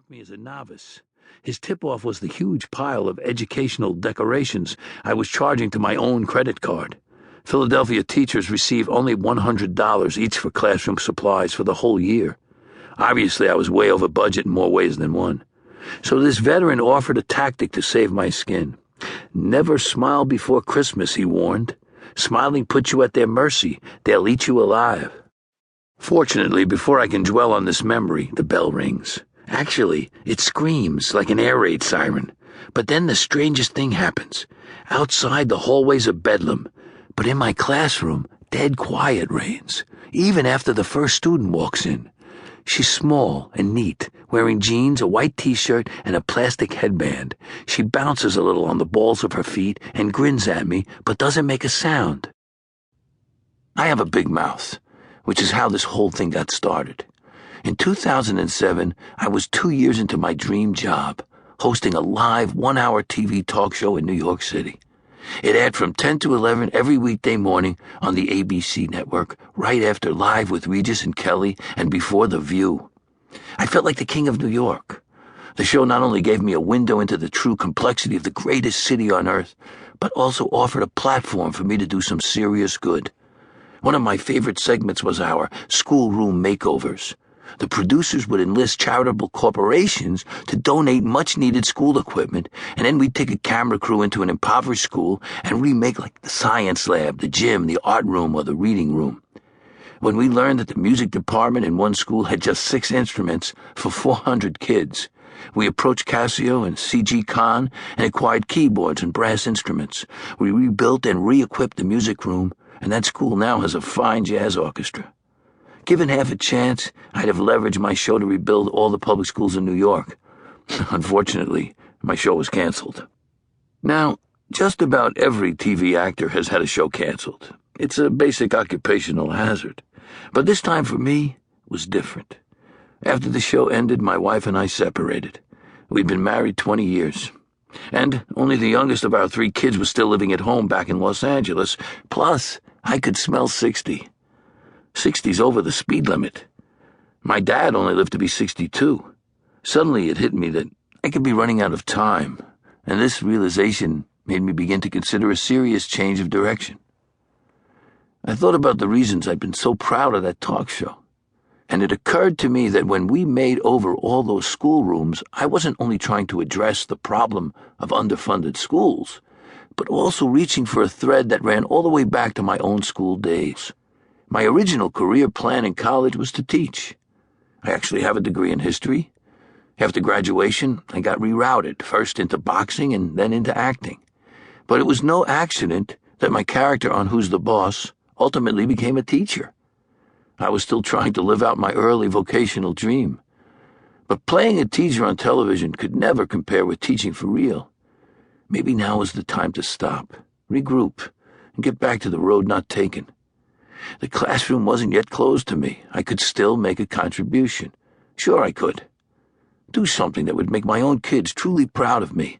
struck me as a novice. His tip-off was the huge pile of educational decorations I was charging to my own credit card. Philadelphia teachers receive only $100 each for classroom supplies for the whole year. Obviously, I was way over budget in more ways than one. So this veteran offered a tactic to save my skin. "Never smile before Christmas," he warned. "Smiling puts you at their mercy. They'll eat you alive." Fortunately, before I can dwell on this memory, the bell rings. Actually, it screams like an air raid siren. But then the strangest thing happens. Outside, the hallways are bedlam. But in my classroom, dead quiet reigns, even after the first student walks in. She's small and neat, wearing jeans, a white t-shirt, and a plastic headband. She bounces a little on the balls of her feet and grins at me, but doesn't make a sound. I have a big mouth, which is how this whole thing got started. In 2007, I was 2 years into my dream job, hosting a live 1-hour TV talk show in New York City. It aired from 10 to 11 every weekday morning on the ABC network, right after Live with Regis and Kelly and before The View. I felt like the king of New York. The show not only gave me a window into the true complexity of the greatest city on earth, but also offered a platform for me to do some serious good. One of my favorite segments was our schoolroom makeovers. The producers would enlist charitable corporations to donate much-needed school equipment, and then we'd take a camera crew into an impoverished school and remake like the science lab, the gym, the art room, or the reading room. When we learned that the music department in one school had just 6 instruments for 400 kids, we approached Casio and C.G. Kahn and acquired keyboards and brass instruments. We rebuilt and re-equipped the music room, and that school now has a fine jazz orchestra. Given half a chance, I'd have leveraged my show to rebuild all the public schools in New York. Unfortunately, my show was canceled. Now, just about every TV actor has had a show canceled. It's a basic occupational hazard. But this time for me was different. After the show ended, my wife and I separated. We'd been married 20 years. And only the youngest of our 3 kids was still living at home back in Los Angeles. Plus, I could smell 60. 60's over the speed limit. My dad only lived to be 62. Suddenly it hit me that I could be running out of time, and this realization made me begin to consider a serious change of direction. I thought about the reasons I'd been so proud of that talk show, and it occurred to me that when we made over all those schoolrooms, I wasn't only trying to address the problem of underfunded schools, but also reaching for a thread that ran all the way back to my own school days. My original career plan in college was to teach. I actually have a degree in history. After graduation, I got rerouted, first into boxing and then into acting. But it was no accident that my character on Who's the Boss ultimately became a teacher. I was still trying to live out my early vocational dream. But playing a teacher on television could never compare with teaching for real. Maybe now is the time to stop, regroup, and get back to the road not taken. The classroom wasn't yet closed to me. I could still make a contribution. Sure I could. Do something that would make my own kids truly proud of me.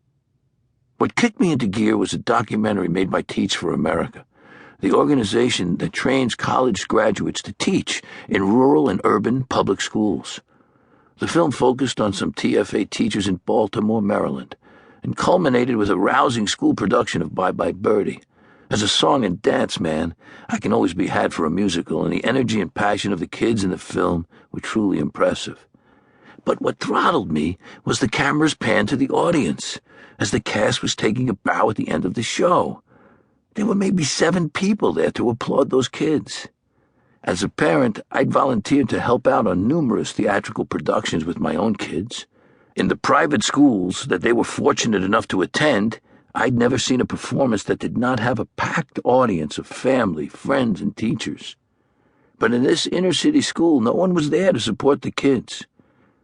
What kicked me into gear was a documentary made by Teach for America, the organization that trains college graduates to teach in rural and urban public schools. The film focused on some TFA teachers in Baltimore, Maryland, and culminated with a rousing school production of Bye Bye Birdie. As a song and dance man, I can always be had for a musical, and the energy and passion of the kids in the film were truly impressive. But what throttled me was the camera's pan to the audience, as the cast was taking a bow at the end of the show. There were maybe 7 people there to applaud those kids. As a parent, I'd volunteered to help out on numerous theatrical productions with my own kids. In the private schools that they were fortunate enough to attend, I'd never seen a performance that did not have a packed audience of family, friends, and teachers. But in this inner-city school, no one was there to support the kids.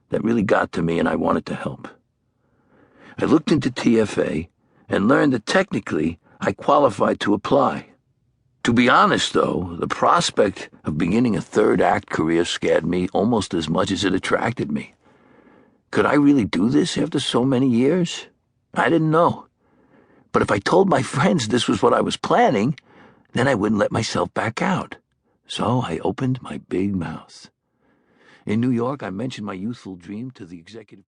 That really got to me, and I wanted to help. I looked into TFA and learned that technically I qualified to apply. To be honest, though, the prospect of beginning a third-act career scared me almost as much as it attracted me. Could I really do this after so many years? I didn't know. But if I told my friends this was what I was planning, then I wouldn't let myself back out. So I opened my big mouth. In New York, I mentioned my youthful dream to the executive producer.